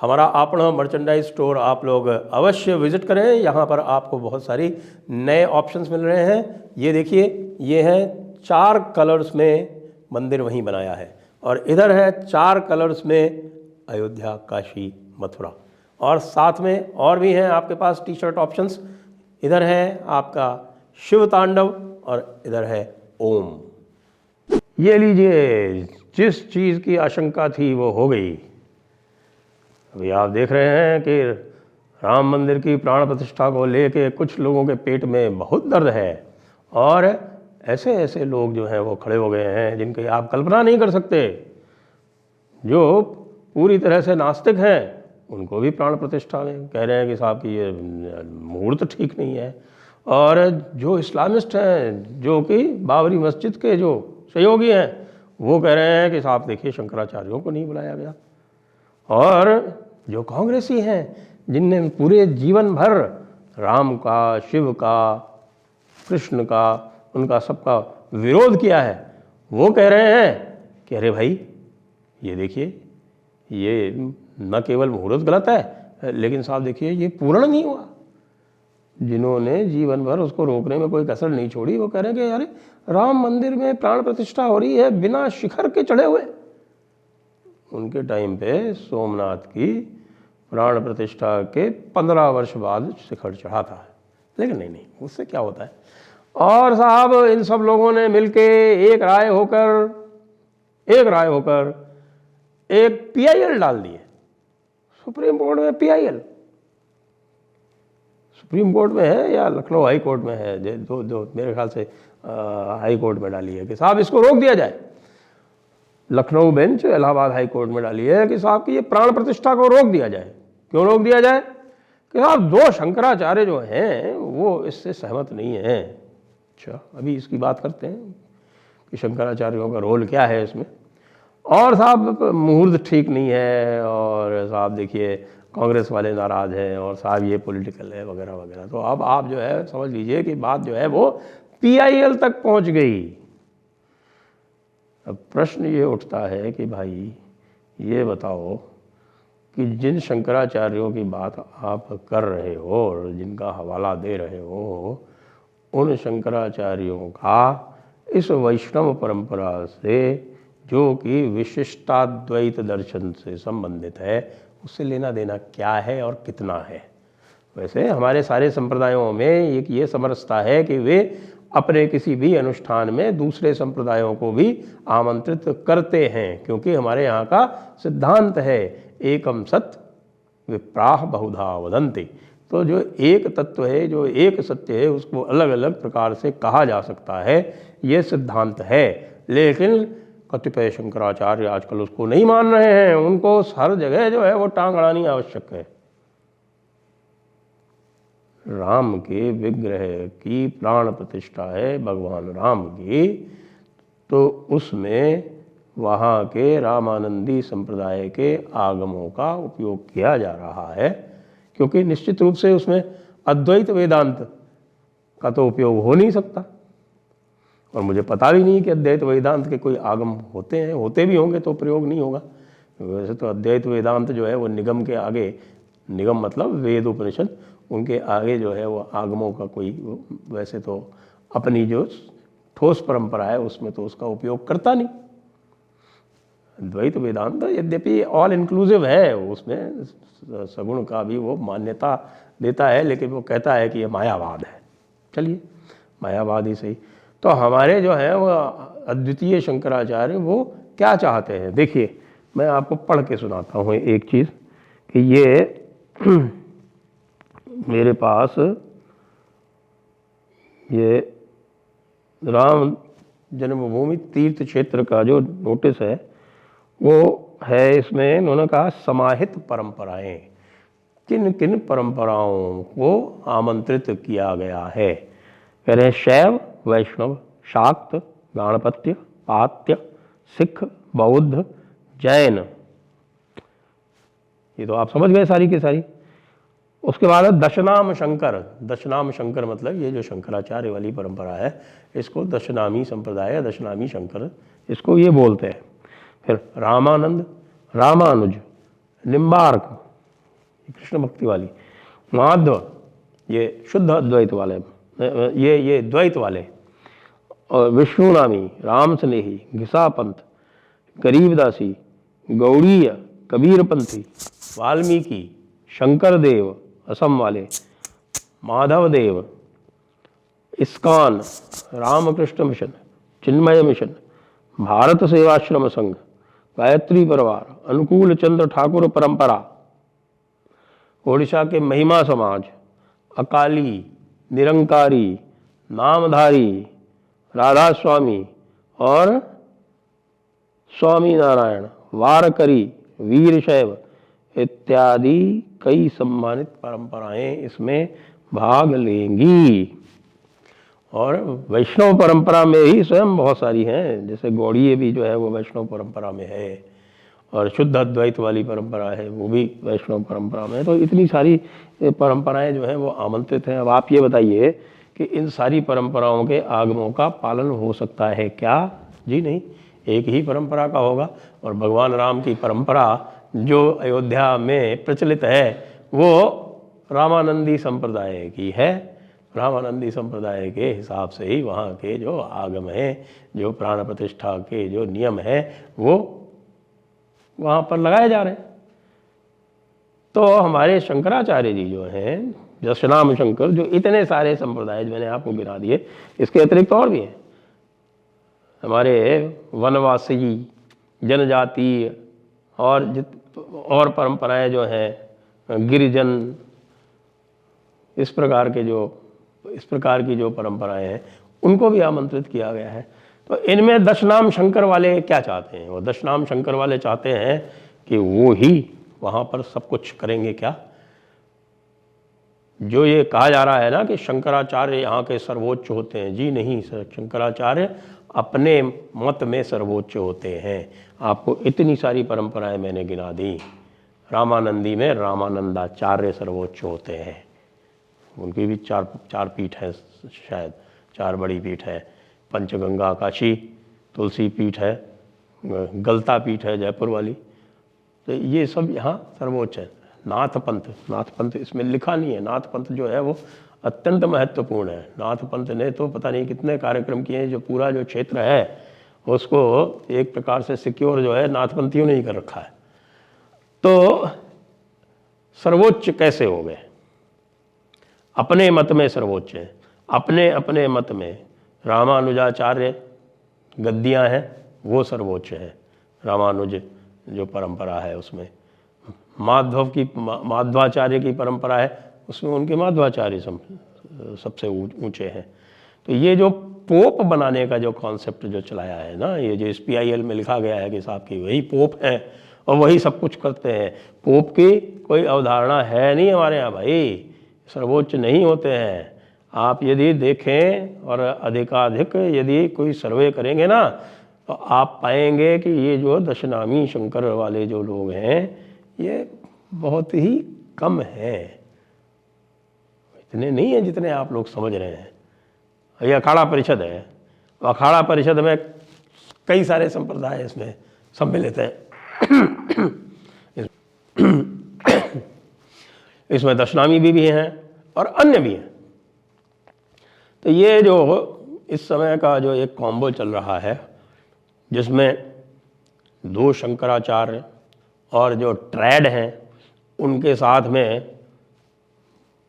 हमारा अपना merchandise store आप लोग अवश्य विजिट करें। यहाँ पर आपको बहुत सारी नए ऑप्शंस मिल रहे हैं। ये देखिए, ये हैं 4 कलर्स में मंदिर वहीं बनाया है, और इधर है 4 कलर्स में अयोध्या, काशी, मथुरा, और साथ में और भी हैं आपके पास टी शर्ट ऑप्शंस। इधर है आपका शिव तांडव और इधर है ओम। ये लीजिए, जिस चीज़ की आशंका थी वो हो गई। अभी आप देख रहे हैं कि राम मंदिर की प्राण प्रतिष्ठा को लेके कुछ लोगों के पेट में बहुत दर्द है, और ऐसे ऐसे लोग जो हैं वो खड़े हो गए हैं जिनकी आप कल्पना नहीं कर सकते। जो पूरी तरह से नास्तिक हैं उनको भी प्राण प्रतिष्ठा में कह रहे हैं कि साहब कि ये मुहूर्त ठीक नहीं है, और जो इस्लामिस्ट हैं, जो कि बाबरी मस्जिद के जो सहयोगी हैं, वो कह रहे हैं कि साहब देखिए शंकराचार्यों को नहीं बुलाया गया। और जो कांग्रेसी हैं, जिनने पूरे जीवन भर राम का, शिव का, कृष्ण का, उनका सबका विरोध किया है, वो कह रहे हैं कि अरे भाई ये देखिए, ये न केवल मुहूर्त गलत है, लेकिन साहब देखिए ये पूर्ण नहीं हुआ। जिन्होंने जीवन भर उसको रोकने में कोई कसर नहीं छोड़ी, वो कह रहे हैं कि अरे राम मंदिर में प्राण प्रतिष्ठा हो रही है बिना शिखर के चढ़े हुए। उनके टाइम पे सोमनाथ की प्राण प्रतिष्ठा के 15 वर्ष बाद शिखर चढ़ा था, लेकिन नहीं, उससे क्या होता है। और साहब इन सब लोगों ने मिलके एक राय होकर एक PIL डाल दिए सुप्रीम कोर्ट में। PIL सुप्रीम कोर्ट में है या लखनऊ हाई कोर्ट में है, जो मेरे ख्याल से हाई कोर्ट में डाली है कि साहब इसको रोक दिया जाए। Lucknow bench Allahabad high court में डाली है कि साहब की ये प्राण प्रतिष्ठा को रोक दिया जाए। क्यों रोक दिया जाए? कि साहब 2 शंकराचार्य जो हैं वो इससे सहमत नहीं हैं। अच्छा, अभी इसकी बात करते हैं कि शंकराचार्यों का रोल क्या है इसमें। और साहब मुहूर्त ठीक नहीं है, और साहब देखिए कांग्रेस वाले नाराज़ हैं, और साहब ये पॉलिटिकल है वगैरह वगैरह। तो अब आप जो है समझ लीजिए कि बात जो है वो PIL तक पहुंच गई। अब प्रश्न ये उठता है कि भाई ये बताओ कि जिन शंकराचार्यों की बात आप कर रहे हो और जिनका हवाला दे रहे हो, उन शंकराचार्यों का इस वैष्णव परंपरा से, जो कि विशिष्टाद्वैत दर्शन से संबंधित है, उससे लेना देना क्या है और कितना है। वैसे हमारे सारे संप्रदायों में एक ये समरसता है कि वे अपने किसी भी अनुष्ठान में दूसरे संप्रदायों को भी आमंत्रित करते हैं, क्योंकि हमारे यहाँ का सिद्धांत है एकम सत्य विप्राह बहुधा वदन्ति। तो जो एक तत्व है, जो एक सत्य है, उसको अलग अलग प्रकार से कहा जा सकता है, ये सिद्धांत है। लेकिन कतिपय शंकराचार्य आजकल उसको नहीं मान रहे हैं। उनको हर जगह जो है वो टांग अड़ानी आवश्यक है। राम के विग्रह की प्राण प्रतिष्ठा है भगवान राम की, तो उसमें वहाँ के रामानंदी संप्रदाय के आगमों का उपयोग किया जा रहा है, क्योंकि निश्चित रूप से उसमें अद्वैत वेदांत का तो उपयोग हो नहीं सकता। और मुझे पता भी नहीं कि अद्वैत वेदांत के कोई आगम होते हैं, होते भी होंगे तो प्रयोग नहीं होगा। वैसे तो अद्वैत वेदांत जो है वो निगम के आगे, निगम मतलब वेद उपनिषद, उनके आगे जो है वो आगमों का कोई वैसे तो अपनी जो ठोस परंपरा है उसमें तो उसका उपयोग करता नहीं। अद्वैत वेदांत यद्यपि ऑल इंक्लूसिव है, उसमें सगुण का भी वो मान्यता देता है, लेकिन वो कहता है कि ये मायावाद है। चलिए मायावाद ही सही। तो हमारे जो है वो अद्वितीय शंकराचार्य वो क्या चाहते हैं, देखिए मैं आपको पढ़ के सुनाता हूँ एक चीज़ कि ये मेरे पास ये राम जन्मभूमि तीर्थ क्षेत्र का जो नोटिस है वो है। इसमें उन्होंने कहा समाहित परंपराएं, किन किन परंपराओं को आमंत्रित किया गया है। कह रहे हैं शैव, वैष्णव, शाक्त, गाणपत्य, पात्य, सिख, बौद्ध, जैन। ये तो आप समझ गए सारी की सारी। उसके बाद दशनाम शंकर। दशनाम शंकर मतलब ये जो शंकराचार्य वाली परंपरा है, इसको दशनामी संप्रदाय, दशनामी शंकर इसको ये बोलते हैं। फिर रामानंद, रामानुज, निम्बार्क, कृष्ण भक्ति वाली। माधव ये शुद्ध अद्वैत वाले, ये द्वैत वाले। और विष्णु नामी, राम स्नेही, घिसा पंथ, गरीबदासी, गौड़ीय, कबीर पंथी, वाल्मीकि, शंकर देव असम वाले, माधव देव, इस्कॉन, रामकृष्ण मिशन, चिन्मय मिशन, भारत सेवाश्रम संघ, गायत्री परिवार, अनुकूल चंद्र ठाकुर परंपरा, ओडिशा के महिमा समाज, अकाली, निरंकारी, नामधारी, राधा स्वामी और स्वामी नारायण, वारकरी, वीरशैव इत्यादि कई सम्मानित परंपराएं इसमें भाग लेंगी। और वैष्णव परंपरा में ही स्वयं बहुत सारी हैं, जैसे गौड़ीय भी जो है वो वैष्णव परंपरा में है, और शुद्ध अद्वैत वाली परंपरा है वो भी वैष्णव परंपरा में है। तो इतनी सारी परंपराएं जो हैं वो आमंत्रित हैं। अब आप ये बताइए कि इन सारी परंपराओं के आगमों का पालन हो सकता है क्या? जी नहीं, एक ही परंपरा का होगा। और भगवान राम की परंपरा जो अयोध्या में प्रचलित है वो रामानंदी संप्रदाय की है। रामानंदी संप्रदाय के हिसाब से ही वहाँ के जो आगम हैं, जो प्राण प्रतिष्ठा के जो नियम हैं वो वहाँ पर लगाए जा रहे हैं। तो हमारे शंकराचार्य जी जो हैं, जसनाम शंकर, जो इतने सारे संप्रदाय मैंने आपको गिना दिए, इसके अतिरिक्त और भी हैं। हमारे वनवासी, जनजातीय और परंपराएं जो हैं, गिरिजन, इस प्रकार की जो परंपराएं हैं उनको भी आमंत्रित किया गया है। तो इनमें दशनाम शंकर वाले क्या चाहते हैं? वो दशनाम शंकर वाले चाहते हैं कि वो ही वहाँ पर सब कुछ करेंगे क्या? जो ये कहा जा रहा है ना कि शंकराचार्य यहाँ के सर्वोच्च होते हैं, जी नहीं, शंकराचार्य अपने मत में सर्वोच्च होते हैं। आपको इतनी सारी परंपराएं मैंने गिना दी। रामानंदी में रामानंदाचार्य सर्वोच्च होते हैं, उनकी भी चार पीठ है, शायद 4 बड़ी पीठ है। पंचगंगा काशी, तुलसी पीठ है, गलता पीठ है जयपुर वाली। तो ये सब यहाँ सर्वोच्च है। नाथ पंथ इसमें लिखा नहीं है। नाथ पंथ जो है वो अत्यंत महत्वपूर्ण है। नाथ पंथ ने तो पता नहीं कितने कार्यक्रम किए हैं, जो पूरा जो क्षेत्र है उसको एक प्रकार से सिक्योर जो है नाथपंथियों ने ही कर रखा है। तो सर्वोच्च कैसे हो गए? अपने मत में सर्वोच्च है। अपने मत में रामानुजाचार्य गद्दियाँ हैं वो सर्वोच्च है। रामानुज जो परंपरा है उसमें माध्वाचार्य की परंपरा है, उसमें उनके माध्वाचार्य सबसे ऊंचे हैं। तो ये जो पोप बनाने का जो कॉन्सेप्ट जो चलाया है ना, ये जो SPIL में लिखा गया है कि साहब की वही पोप हैं और वही सब कुछ करते हैं। पोप की कोई अवधारणा है नहीं हमारे यहाँ भाई, सर्वोच्च नहीं होते हैं। आप यदि देखें और अधिकाधिक यदि कोई सर्वे करेंगे ना तो आप पाएंगे कि ये जो दशनामी शंकर वाले जो लोग हैं ये बहुत ही कम हैं, इतने नहीं हैं जितने आप लोग समझ रहे हैं। ये अखाड़ा परिषद है, अखाड़ा परिषद में कई सारे संप्रदाय इसमें सम्मिलित हैं। इसमें दशनामी भी हैं और अन्य भी हैं। तो ये जो इस समय का जो एक कॉम्बो चल रहा है जिसमें 2 शंकराचार्य और जो ट्रैड हैं उनके साथ में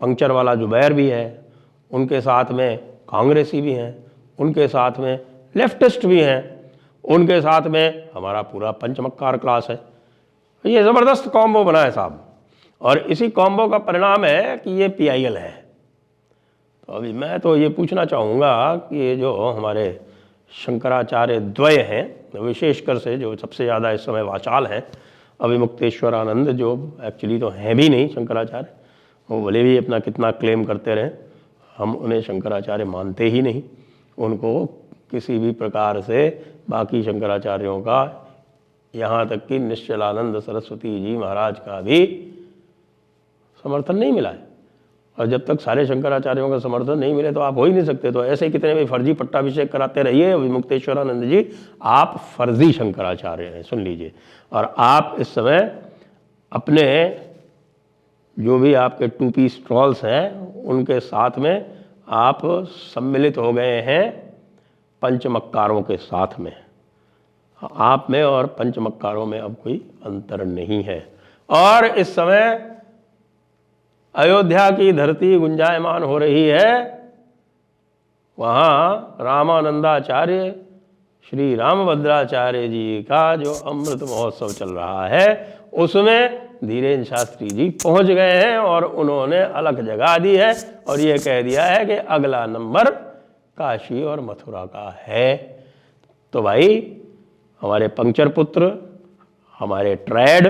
पंक्चर वाला जुबैर भी है, उनके साथ में कांग्रेसी भी हैं, उनके साथ में लेफ्टिस्ट भी हैं, उनके साथ में हमारा पूरा पंचमक्कार क्लास है। ये ज़बरदस्त कॉम्बो बना है साहब, और इसी कॉम्बो का परिणाम है कि ये PIL है। तो अभी मैं तो ये पूछना चाहूँगा कि ये जो हमारे शंकराचार्य द्वय हैं, विशेषकर से जो सबसे ज़्यादा इस समय वाचाल हैं, अभिमुक्तेश्वरानंद, जो एक्चुअली तो हैं भी नहीं शंकराचार्य, वो भले भी अपना कितना क्लेम करते रहें, हम उन्हें शंकराचार्य मानते ही नहीं। उनको किसी भी प्रकार से बाकी शंकराचार्यों का, यहाँ तक कि निश्चलानंद सरस्वती जी महाराज का भी समर्थन नहीं मिला है। और जब तक सारे शंकराचार्यों का समर्थन नहीं मिले तो आप हो ही नहीं सकते। तो ऐसे कितने भी फर्जी पट्टाभिषेक कराते रहिए। विमुक्तेश्वरानंद जी, आप फर्जी शंकराचार्य हैं, सुन लीजिए। और आप इस समय अपने जो भी आपके 2 पीस ट्रॉल्स हैं उनके साथ में आप सम्मिलित हो गए हैं पंचमक्कारों के साथ में। आप में और पंचमक्कारों में अब कोई अंतर नहीं है। और इस समय अयोध्या की धरती गुंजायमान हो रही है। वहाँ रामानंदाचार्य श्री रामभद्राचार्य जी का जो अमृत महोत्सव चल रहा है उसमें धीरेन्द्र शास्त्री जी पहुंच गए हैं और उन्होंने अलख जगा दी है और ये कह दिया है कि अगला नंबर काशी और मथुरा का है। तो भाई हमारे पंक्चर पुत्र, हमारे ट्रेड,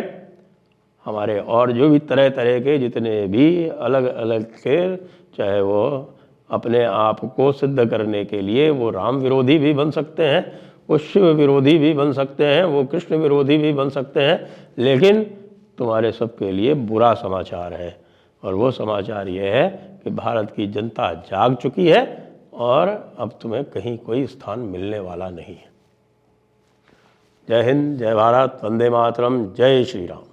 हमारे और जो भी तरह तरह के जितने भी अलग अलग के, चाहे वो अपने आप को सिद्ध करने के लिए वो राम विरोधी भी बन सकते हैं, वो शिव विरोधी भी बन सकते हैं, वो कृष्ण विरोधी भी बन सकते हैं, लेकिन तुम्हारे सबके लिए बुरा समाचार है। और वो समाचार ये है कि भारत की जनता जाग चुकी है और अब तुम्हें कहीं कोई स्थान मिलने वाला नहीं है। जय हिंद, जय भारत, वंदे मातरम, जय श्री राम।